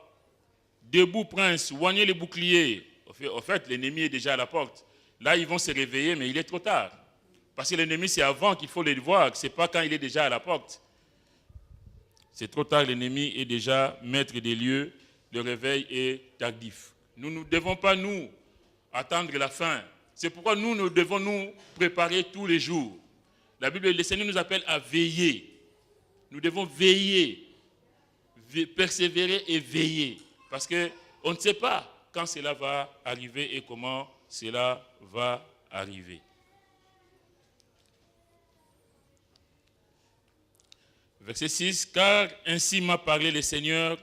Debout, prince, oignez les boucliers. En fait, l'ennemi est déjà à la porte. Là, ils vont se réveiller, mais il est trop tard. Parce que l'ennemi, c'est avant qu'il faut le voir. Ce n'est pas quand il est déjà à la porte. C'est trop tard, l'ennemi est déjà maître des lieux. Le réveil est tardif. Nous ne devons pas, nous, attendre la fin. C'est pourquoi nous devons nous préparer tous les jours. La Bible, le Seigneur nous appelle à veiller. Nous devons veiller, persévérer et veiller. Parce qu'on ne sait pas quand cela va arriver et comment cela va arriver. Verset 6, car ainsi m'a parlé le Seigneur,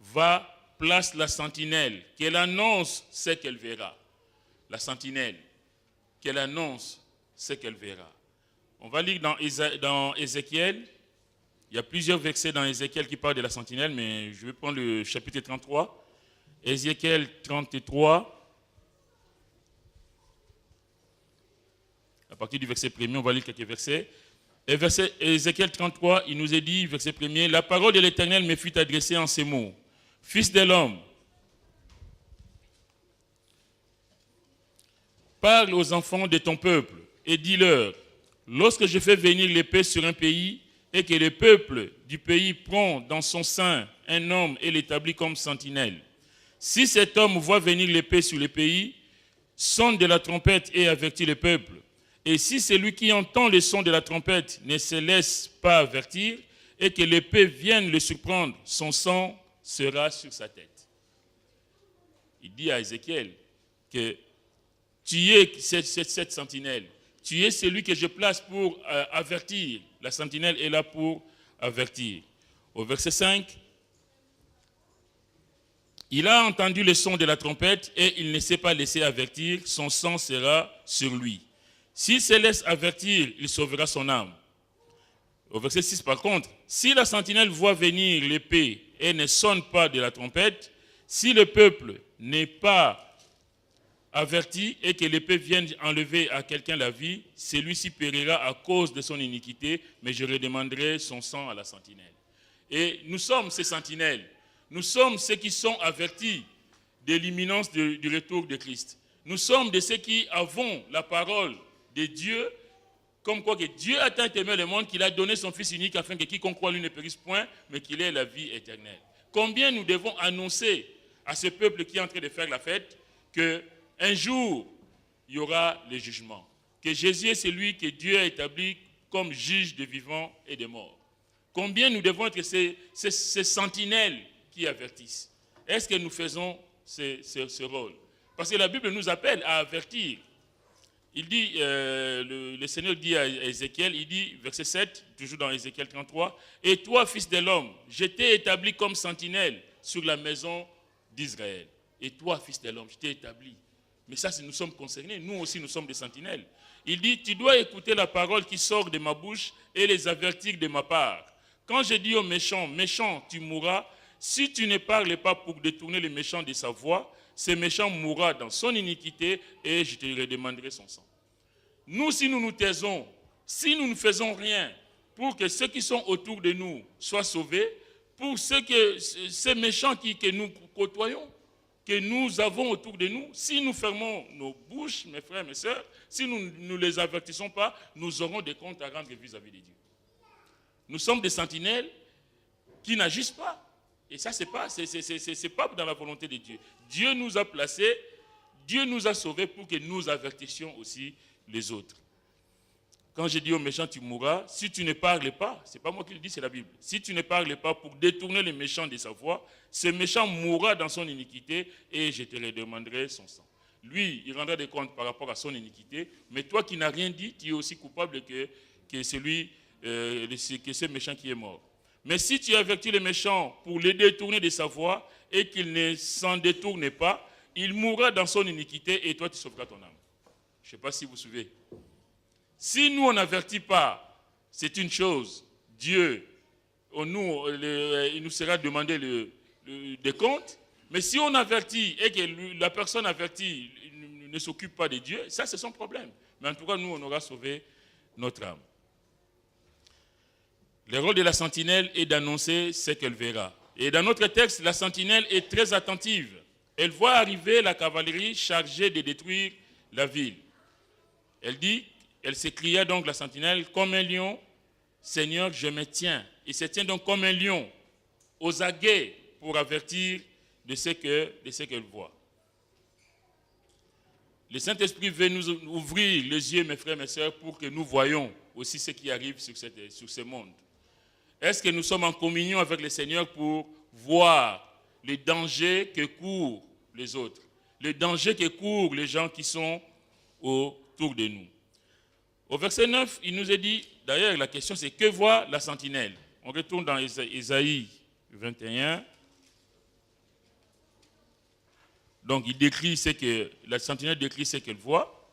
va, place la sentinelle, qu'elle annonce ce qu'elle verra. La sentinelle, qu'elle annonce ce qu'elle verra. On va lire dans Ézéchiel. Il y a plusieurs versets dans Ézéchiel qui parlent de la sentinelle, mais je vais prendre le chapitre 33. Ézéchiel 33. À partir du verset 1er, on va lire quelques versets. Et verset Ézéchiel 33, il nous est dit, verset 1er, la parole de l'Éternel me fut adressée en ces mots. Fils de l'homme, parle aux enfants de ton peuple et dis-leur, lorsque je fais venir l'épée sur un pays et que le peuple du pays prend dans son sein un homme et l'établit comme sentinelle, si cet homme voit venir l'épée sur le pays, sonne de la trompette et avertit le peuple. Et si celui qui entend le son de la trompette ne se laisse pas avertir et que l'épée vienne le surprendre, son sang sera sur sa tête. Il dit à Ézéchiel que tu es cette sentinelle. Tu es celui que je place pour avertir. La sentinelle est là pour avertir. Au verset 5, il a entendu le son de la trompette et il ne s'est pas laissé avertir, son sang sera sur lui. S'il se laisse avertir, il sauvera son âme. Au verset 6, par contre, si la sentinelle voit venir l'épée et ne sonne pas de la trompette, si le peuple n'est pas averti et que l'épée vienne enlever à quelqu'un la vie, celui-ci périra à cause de son iniquité, mais je redemanderai son sang à la sentinelle. Et nous sommes ces sentinelles. Nous sommes ceux qui sont avertis de l'imminence du retour de Christ. Nous sommes de ceux qui avons la parole de Dieu, comme quoi que Dieu a tant aimé le monde qu'il a donné son Fils unique afin que quiconque croit lui ne périsse point, mais qu'il ait la vie éternelle. Combien nous devons annoncer à ce peuple qui est en train de faire la fête qu'un jour, il y aura le jugement. Que Jésus est celui que Dieu a établi comme juge des vivants et des morts. Combien nous devons être ces sentinelles qui avertissent. Est-ce que nous faisons ce rôle? Parce que la Bible nous appelle à avertir. Il dit, le Seigneur dit à Ézéchiel, il dit, verset 7, toujours dans Ézéchiel 33, « Et toi, fils de l'homme, je t'ai établi comme sentinelle sur la maison d'Israël. » Et toi, fils de l'homme, je t'ai établi. Mais ça, nous sommes concernés. Nous aussi, nous sommes des sentinelles. Il dit, « Tu dois écouter la parole qui sort de ma bouche et les avertir de ma part. Quand je dis aux méchants, méchant, tu mourras, si tu ne parles pas pour détourner le méchant de sa voie, ce méchant mourra dans son iniquité et je te redemanderai son sang. » Nous, si nous nous taisons, si nous ne faisons rien pour que ceux qui sont autour de nous soient sauvés, pour ces méchants que nous côtoyons, que nous avons autour de nous, si nous fermons nos bouches, mes frères, mes sœurs, si nous ne les avertissons pas, nous aurons des comptes à rendre vis-à-vis de Dieu. Nous sommes des sentinelles qui n'agissent pas. Et ça, ce n'est pas dans la volonté de Dieu. Dieu nous a placés, Dieu nous a sauvés pour que nous avertissions aussi les autres. Quand je dis aux méchants, tu mourras, si tu ne parles pas, ce n'est pas moi qui le dis, c'est la Bible. Si tu ne parles pas pour détourner les méchants de sa voie, ce méchant mourra dans son iniquité et je te redemanderai son sang. Lui, il rendra des comptes par rapport à son iniquité, mais toi qui n'as rien dit, tu es aussi coupable que ce méchant qui est mort. Mais si tu avertis le méchant pour le détourner de sa voie et qu'il ne s'en détourne pas, il mourra dans son iniquité et toi tu sauveras ton âme. Je ne sais pas si vous vous souvenez. Si nous, on n'avertit pas, c'est une chose. Dieu, il nous sera demandé des comptes. Mais si on avertit et que la personne avertie ne s'occupe pas de Dieu, ça, c'est son problème. Mais en tout cas, nous, on aura sauvé notre âme. Le rôle de la sentinelle est d'annoncer ce qu'elle verra. Et dans notre texte, la sentinelle est très attentive. Elle voit arriver la cavalerie chargée de détruire la ville. Elle s'écria donc, la sentinelle, comme un lion, Seigneur, je me tiens. Il se tient donc comme un lion, aux aguets, pour avertir de ce qu'elle voit. Le Saint-Esprit veut nous ouvrir les yeux, mes frères, mes sœurs, pour que nous voyions aussi ce qui arrive sur ce monde. Est-ce que nous sommes en communion avec le Seigneur pour voir les dangers que courent les autres, les dangers que courent les gens qui sont autour de nous? Au verset 9, il nous est dit, d'ailleurs la question c'est que voit la sentinelle? On retourne dans Ésaïe 21. Donc il décrit la sentinelle décrit ce qu'elle voit.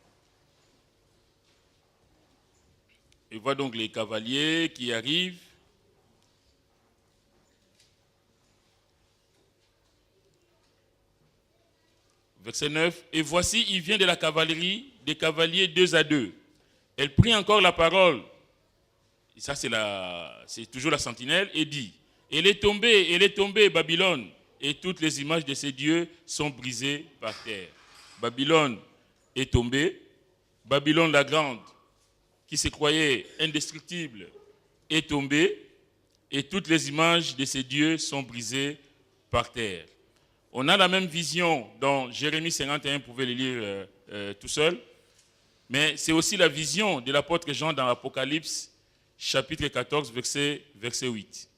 Elle voit donc les cavaliers qui arrivent. Verset 9, et voici, il vient de la cavalerie, des cavaliers 2 à 2. Elle prit encore la parole, et ça c'est toujours la sentinelle, et dit, elle est tombée, Babylone, et toutes les images de ses dieux sont brisées par terre. Babylone est tombée, Babylone la grande, qui se croyait indestructible, est tombée, et toutes les images de ses dieux sont brisées par terre. On a la même vision dans Jérémie 51, vous pouvez le lire tout seul. Mais c'est aussi la vision de l'apôtre Jean dans l'Apocalypse, chapitre 14, verset 8.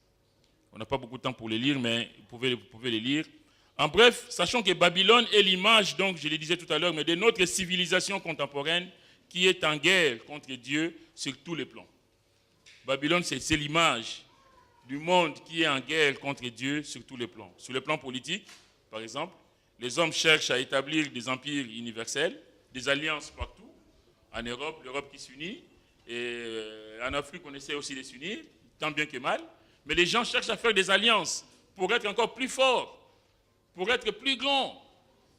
On n'a pas beaucoup de temps pour le lire, mais vous pouvez le lire. En bref, sachant que Babylone est l'image, donc je le disais tout à l'heure, mais de notre civilisation contemporaine qui est en guerre contre Dieu sur tous les plans. Babylone, c'est l'image du monde qui est en guerre contre Dieu sur tous les plans. Sur le plan politique, par exemple, les hommes cherchent à établir des empires universels, des alliances partout. En Europe, l'Europe qui s'unit, et en Afrique, on essaie aussi de s'unir, tant bien que mal. Mais les gens cherchent à faire des alliances pour être encore plus forts, pour être plus grands,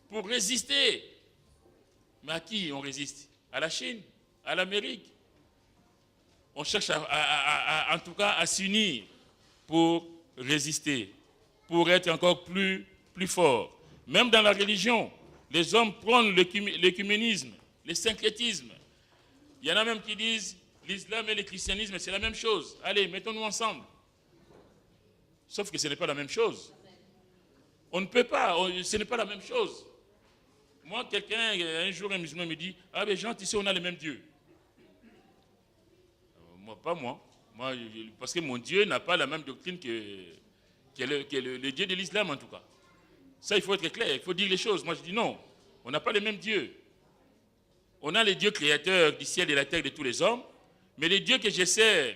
pour résister. Mais à qui on résiste? À la Chine, à l'Amérique. On cherche en tout cas à s'unir pour résister, pour être encore plus forts. Même dans la religion, les hommes prennent l'écuménisme, le syncrétisme. Il y en a même qui disent l'islam et le christianisme, c'est la même chose. Allez, mettons-nous ensemble. Sauf que ce n'est pas la même chose. On ne peut pas, ce n'est pas la même chose. Moi, un jour, un musulman me dit, ah ben Jean, tu sais, on a le même Dieu. Moi, pas moi. Parce que mon Dieu n'a pas la même doctrine que le Dieu de l'islam, en tout cas. Ça, il faut être clair, il faut dire les choses. Moi, je dis non, on n'a pas le même Dieu. On a le Dieu créateur du ciel et de la terre de tous les hommes, mais le Dieu que je sers,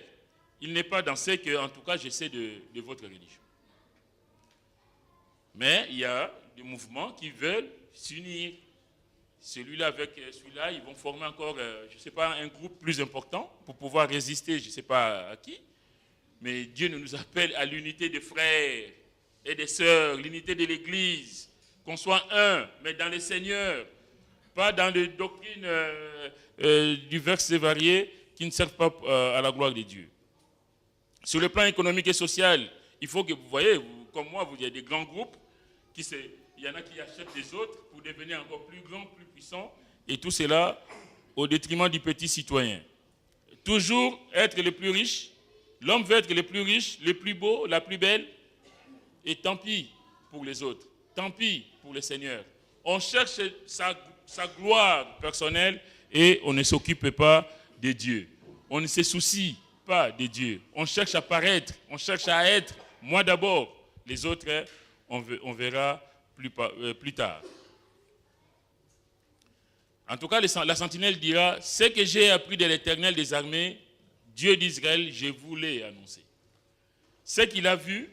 il n'est pas dans ce que, en tout cas, je sais de votre religion. Mais il y a des mouvements qui veulent s'unir. Celui-là avec celui-là, ils vont former encore, je ne sais pas, un groupe plus important pour pouvoir résister, je ne sais pas à qui. Mais Dieu nous appelle à l'unité des frères et des sœurs, l'unité de l'Église, qu'on soit un, mais dans le Seigneur. pas dans les doctrines diverses et variées qui ne servent pas à la gloire de Dieu. Sur le plan économique et social, il faut que vous voyez, comme moi, vous avez des grands groupes, il y en a qui achètent les autres pour devenir encore plus grands, plus puissants, et tout cela au détriment du petit citoyen. Toujours être le plus riche, l'homme veut être le plus riche, le plus beau, la plus belle, et tant pis pour les autres, tant pis pour le Seigneur. On cherche sa gloire personnelle et on ne s'occupe pas de Dieu. On ne se soucie pas de Dieu. On cherche à paraître, on cherche à être, moi d'abord, les autres, on verra plus tard. En tout cas, la sentinelle dira, ce que j'ai appris de l'Éternel des armées, Dieu d'Israël, je vous l'ai annoncé. Ce qu'il a vu,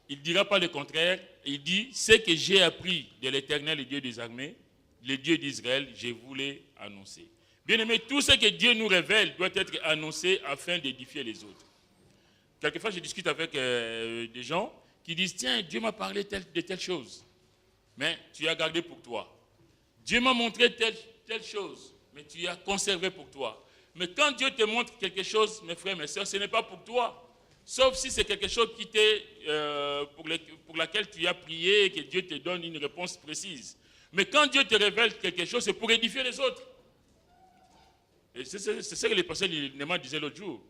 il ne dira pas le contraire, il dit, ce que j'ai appris de l'Éternel, le Dieu des armées, le Dieu d'Israël, je vous l'ai annoncé. Bien-aimés, tout ce que Dieu nous révèle doit être annoncé afin d'édifier les autres. Quelquefois, je discute avec des gens qui disent, tiens, Dieu m'a parlé de telle chose, mais tu as gardé pour toi. Dieu m'a montré telle chose, mais tu as conservé pour toi. Mais quand Dieu te montre quelque chose, mes frères, mes sœurs, ce n'est pas pour toi. Sauf si c'est quelque chose pour laquelle tu as prié et que Dieu te donne une réponse précise. Mais quand Dieu te révèle quelque chose, c'est pour édifier les autres. Et c'est ce que le pasteur Néman disait l'autre jour.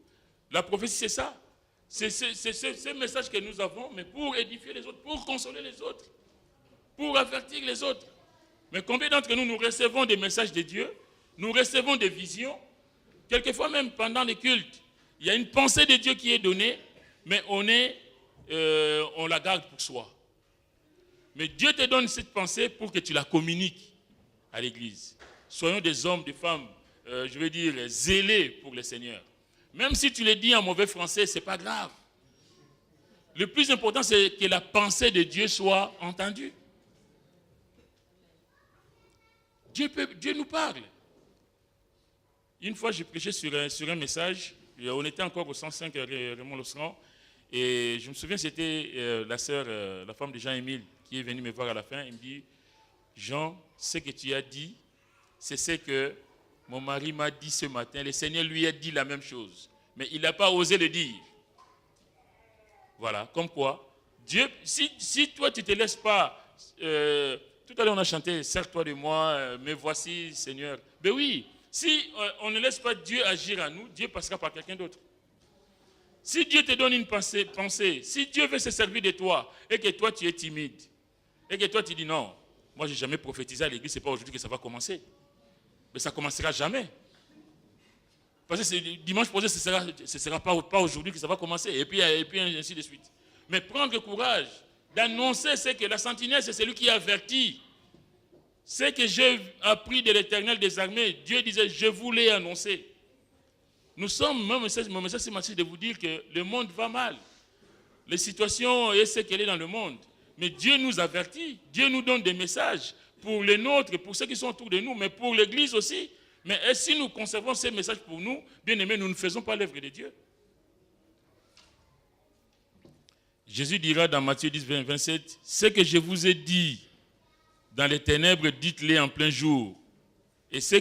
La prophétie, c'est ça. C'est ce message que nous avons, mais pour édifier les autres, pour consoler les autres, pour avertir les autres. Mais combien d'entre nous, nous recevons des messages de Dieu, nous recevons des visions, quelquefois même pendant les cultes, il y a une pensée de Dieu qui est donnée, mais on la garde pour soi. Mais Dieu te donne cette pensée pour que tu la communiques à l'Église. Soyons des hommes, des femmes, je veux dire, zélés pour le Seigneur. Même si tu le dis en mauvais français, ce n'est pas grave. Le plus important, c'est que la pensée de Dieu soit entendue. Dieu nous parle. Une fois, j'ai prêché sur un message. On était encore au 105 Raymond Losserand. Et je me souviens, c'était la sœur, la femme de Jean-Émile, qui est venue me voir à la fin. Il me dit, Jean, ce que tu as dit, c'est ce que mon mari m'a dit ce matin. Le Seigneur lui a dit la même chose. Mais il n'a pas osé le dire. Voilà, comme quoi, Dieu, si toi tu ne te laisses pas... tout à l'heure on a chanté, sers-toi de moi, me voici Seigneur. Ben oui, si on ne laisse pas Dieu agir à nous, Dieu passera par quelqu'un d'autre. Si Dieu te donne une pensée, si Dieu veut se servir de toi, et que toi tu es timide, et que toi tu dis non, moi je n'ai jamais prophétisé à l'église, ce n'est pas aujourd'hui que ça va commencer. Mais ça ne commencera jamais. Parce que dimanche prochain, ce ne sera pas aujourd'hui que ça va commencer, et puis ainsi de suite. Mais prendre le courage d'annoncer ce que la sentinelle, c'est celui qui avertit. Ce que j'ai appris de l'Éternel des armées, Dieu disait, je vous l'ai annoncé. Nous sommes, mon message c'est de vous dire que le monde va mal. La situation est ce qu'elle est dans le monde. Mais Dieu nous avertit, Dieu nous donne des messages pour les nôtres, pour ceux qui sont autour de nous, mais pour l'Église aussi. Mais si nous conservons ces messages pour nous, bien aimés, nous ne faisons pas l'œuvre de Dieu. Jésus dira dans Matthieu 10, 27, « Ce que je vous ai dit dans les ténèbres, dites-les en plein jour. Et ce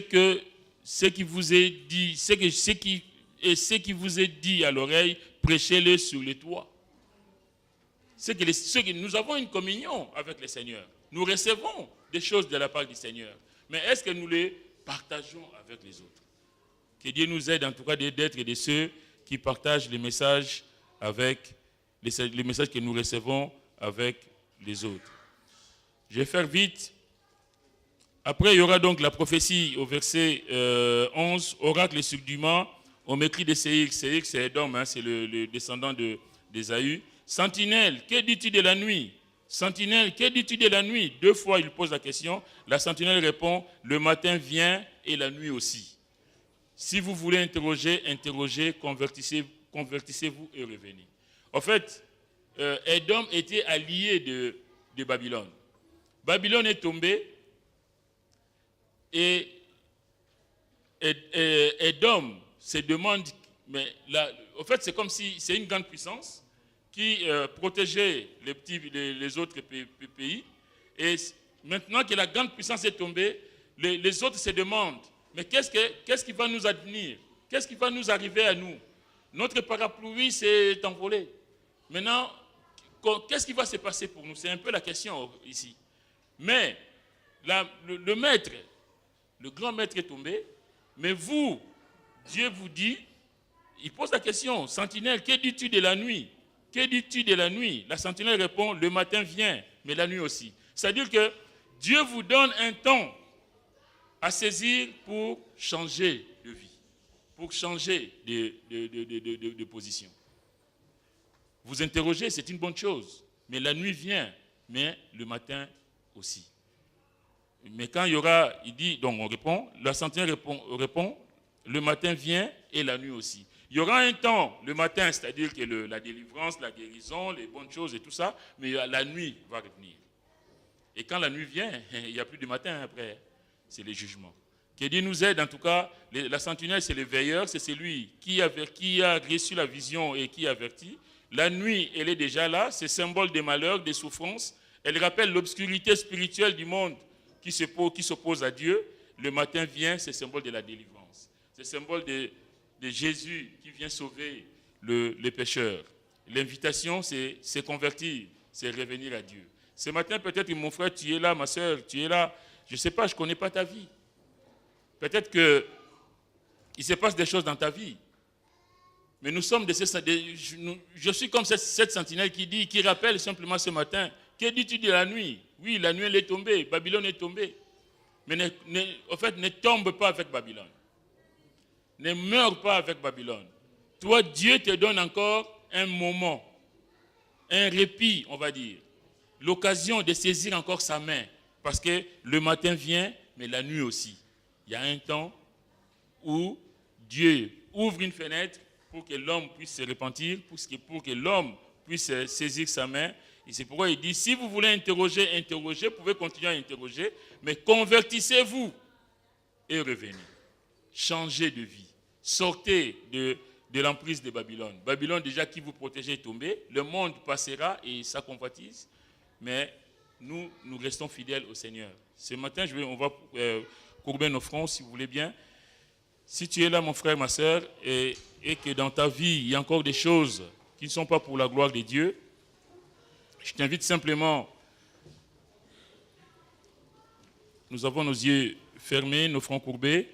qui vous est dit à l'oreille, prêchez-le sur les toits. » Nous avons une communion avec le Seigneur. Nous recevons des choses de la part du Seigneur. Mais est-ce que nous les partageons avec les autres? Que Dieu nous aide en tout cas d'être de ceux qui partagent les messages les messages que nous recevons avec les autres. Je vais faire vite. Après, il y aura donc la prophétie au verset 11, oracle et subdument, au mépris de Séir. Séir, c'est Édom, hein, c'est le descendant d'Ésaü. Sentinelle, que dis-tu de la nuit? Sentinelle, que dis-tu de la nuit? 2 fois, il pose la question. La sentinelle répond, le matin vient et la nuit aussi. Si vous voulez interroger, convertissez-vous et revenez. En fait, Édom était allié de Babylone. Babylone est tombée et Édom se demande, mais là, en fait, c'est comme si c'est une grande puissance qui protégeait les autres pays. Et maintenant que la grande puissance est tombée, les autres se demandent, mais qu'est-ce qui va nous advenir? Qu'est-ce qui va nous arriver à nous? Notre parapluie s'est envolé. Maintenant, qu'est-ce qui va se passer pour nous? C'est un peu la question ici. Mais le maître, le grand maître est tombé, mais vous, Dieu vous dit, il pose la question, sentinelle, que dis-tu de la nuit? Que dis-tu de la nuit? La sentinelle répond, le matin vient, mais la nuit aussi. C'est-à-dire que Dieu vous donne un temps à saisir pour changer de vie, pour changer de position. Vous interrogez, c'est une bonne chose, mais la nuit vient, mais le matin aussi. Mais quand il y aura, il dit, donc on répond, la sentinelle répond, le matin vient et la nuit aussi. Il y aura un temps, le matin, c'est-à-dire que la délivrance, la guérison, les bonnes choses et tout ça, mais la nuit va revenir. Et quand la nuit vient, il n'y a plus de matin après, c'est les jugements. Que Dieu nous aide, en tout cas, la sentinelle, c'est le veilleur, c'est celui qui a reçu la vision et qui avertit. La nuit, elle est déjà là, c'est symbole des malheurs, des souffrances. Elle rappelle l'obscurité spirituelle du monde qui s'oppose à Dieu. Le matin vient, c'est symbole de la délivrance. C'est symbole de Jésus qui vient sauver les pécheurs. L'invitation, c'est se convertir, c'est revenir à Dieu. Ce matin, peut-être, mon frère, tu es là, ma soeur, tu es là. Je ne sais pas, je ne connais pas ta vie. Peut-être qu'il se passe des choses dans ta vie. Mais nous sommes je suis comme cette sentinelle qui rappelle simplement ce matin, que dis-tu de la nuit? Oui, la nuit elle est tombée, Babylone est tombée. Mais en fait, ne tombe pas avec Babylone. Ne meurs pas avec Babylone. Toi, Dieu te donne encore un moment, un répit, on va dire. L'occasion de saisir encore sa main. Parce que le matin vient, mais la nuit aussi. Il y a un temps où Dieu ouvre une fenêtre pour que l'homme puisse se repentir, pour que l'homme puisse saisir sa main. Et c'est pourquoi il dit, si vous voulez interroger, vous pouvez continuer à interroger, mais convertissez-vous et revenez. Changez de vie. Sortez de l'emprise de Babylone. Babylone, déjà, qui vous protégeait, est tombée. Le monde passera et sa convoitise. Mais nous restons fidèles au Seigneur. Ce matin, on va courber nos fronts, si vous voulez bien. Si tu es là, mon frère, ma soeur, et que dans ta vie, il y a encore des choses qui ne sont pas pour la gloire de Dieu, je t'invite simplement, nous avons nos yeux fermés, nos fronts courbés.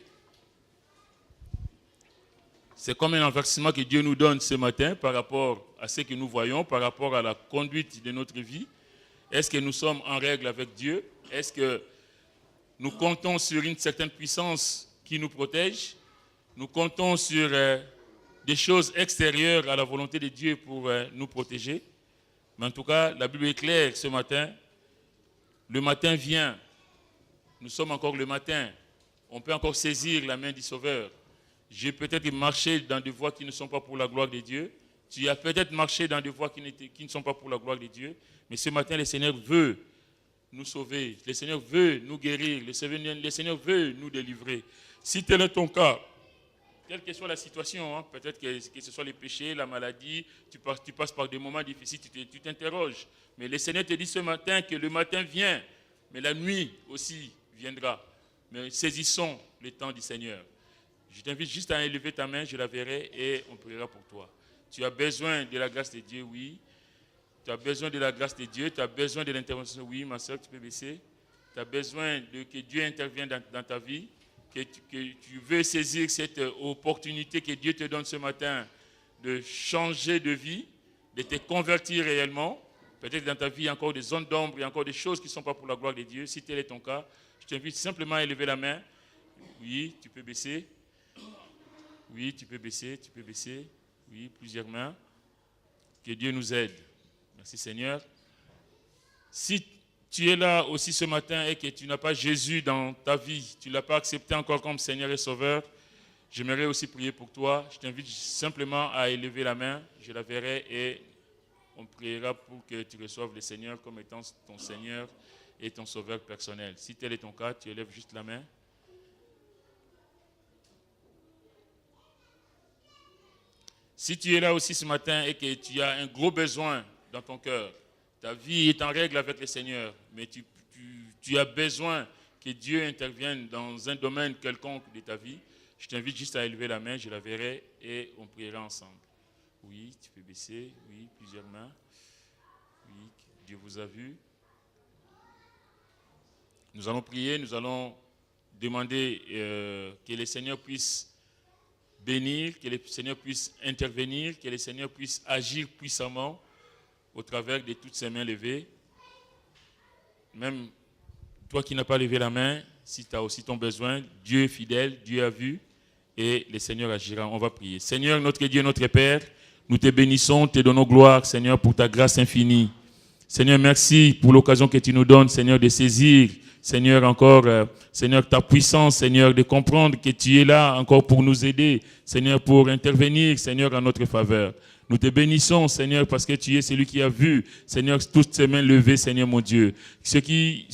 C'est comme un avertissement que Dieu nous donne ce matin par rapport à ce que nous voyons, par rapport à la conduite de notre vie. Est-ce que nous sommes en règle avec Dieu? Est-ce que nous comptons sur une certaine puissance qui nous protège? Nous comptons sur des choses extérieures à la volonté de Dieu pour nous protéger? Mais en tout cas, la Bible est claire ce matin. Le matin vient. Nous sommes encore le matin. On peut encore saisir la main du Sauveur. J'ai peut-être marché dans des voies qui ne sont pas pour la gloire de Dieu. Tu as peut-être marché dans des voies qui ne sont pas pour la gloire de Dieu. Mais ce matin, le Seigneur veut nous sauver. Le Seigneur veut nous guérir. Le Seigneur veut nous délivrer. Si tel est ton cas, quelle que soit la situation, peut-être que ce soit les péchés, la maladie, tu passes par des moments difficiles, tu t'interroges. Mais le Seigneur te dit ce matin que le matin vient, mais la nuit aussi viendra. Mais saisissons le temps du Seigneur. Je t'invite juste à élever ta main, je la verrai et on priera pour toi. Tu as besoin de la grâce de Dieu, oui. Tu as besoin de la grâce de Dieu, tu as besoin de l'intervention, oui, ma soeur, tu peux baisser. Tu as besoin que Dieu intervienne dans ta vie, que tu veux saisir cette opportunité que Dieu te donne ce matin de changer de vie, de te convertir réellement. Peut-être dans ta vie, il y a encore des zones d'ombre, il y a encore des choses qui ne sont pas pour la gloire de Dieu. Si tel est ton cas, je t'invite simplement à élever la main. Oui, tu peux baisser. Oui, tu peux baisser, tu peux baisser. Oui, plusieurs mains. Que Dieu nous aide. Merci Seigneur. Si tu es là aussi ce matin et que tu n'as pas Jésus dans ta vie, tu ne l'as pas accepté encore comme Seigneur et Sauveur, j'aimerais aussi prier pour toi. Je t'invite simplement à élever la main, je la verrai et on priera pour que tu reçoives le Seigneur comme étant ton Seigneur et ton Sauveur personnel. Si tel est ton cas, tu élèves juste la main. Si tu es là aussi ce matin et que tu as un gros besoin dans ton cœur, ta vie est en règle avec le Seigneur, mais tu as besoin que Dieu intervienne dans un domaine quelconque de ta vie, je t'invite juste à élever la main, je la verrai et on priera ensemble. Oui, tu peux baisser. Oui, plusieurs mains. Oui, Dieu vous a vu. Nous allons prier, nous allons demander que le Seigneur puisse bénir, que le Seigneur puisse intervenir, que le Seigneur puisse agir puissamment au travers de toutes ces mains levées. Même toi qui n'as pas levé la main, si tu as aussi ton besoin, Dieu est fidèle, Dieu a vu et le Seigneur agira. On va prier. Seigneur, notre Dieu, notre Père, nous te bénissons, te donnons gloire, Seigneur, pour ta grâce infinie. Seigneur, merci pour l'occasion que tu nous donnes, Seigneur, de saisir, Seigneur, encore, Seigneur, ta puissance, Seigneur, de comprendre que tu es là encore pour nous aider, Seigneur, pour intervenir, Seigneur, en notre faveur. Nous te bénissons, Seigneur, parce que tu es celui qui a vu, Seigneur, toutes ces mains levées, Seigneur, mon Dieu. Ceux qui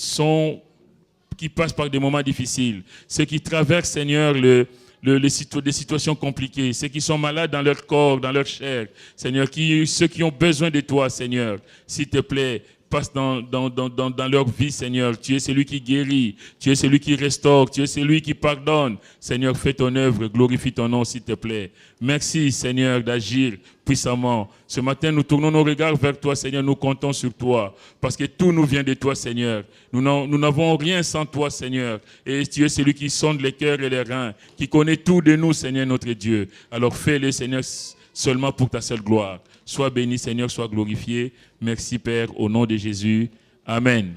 passent par des moments difficiles, ceux qui traversent, Seigneur, des situations compliquées, ceux qui sont malades dans leur corps, dans leur chair, Seigneur, ceux qui ont besoin de toi, Seigneur, s'il te plaît, passe dans leur vie, Seigneur. Tu es celui qui guérit, tu es celui qui restaure, tu es celui qui pardonne. Seigneur, fais ton œuvre, glorifie ton nom, s'il te plaît. Merci, Seigneur, d'agir puissamment. Ce matin, nous tournons nos regards vers toi, Seigneur, nous comptons sur toi, parce que tout nous vient de toi, Seigneur. Nous n'avons rien sans toi, Seigneur. Et tu es celui qui sonde les cœurs et les reins, qui connaît tout de nous, Seigneur, notre Dieu. Alors fais-le, Seigneur, seulement pour ta seule gloire. Sois béni, Seigneur, sois glorifié. Merci, Père, au nom de Jésus. Amen.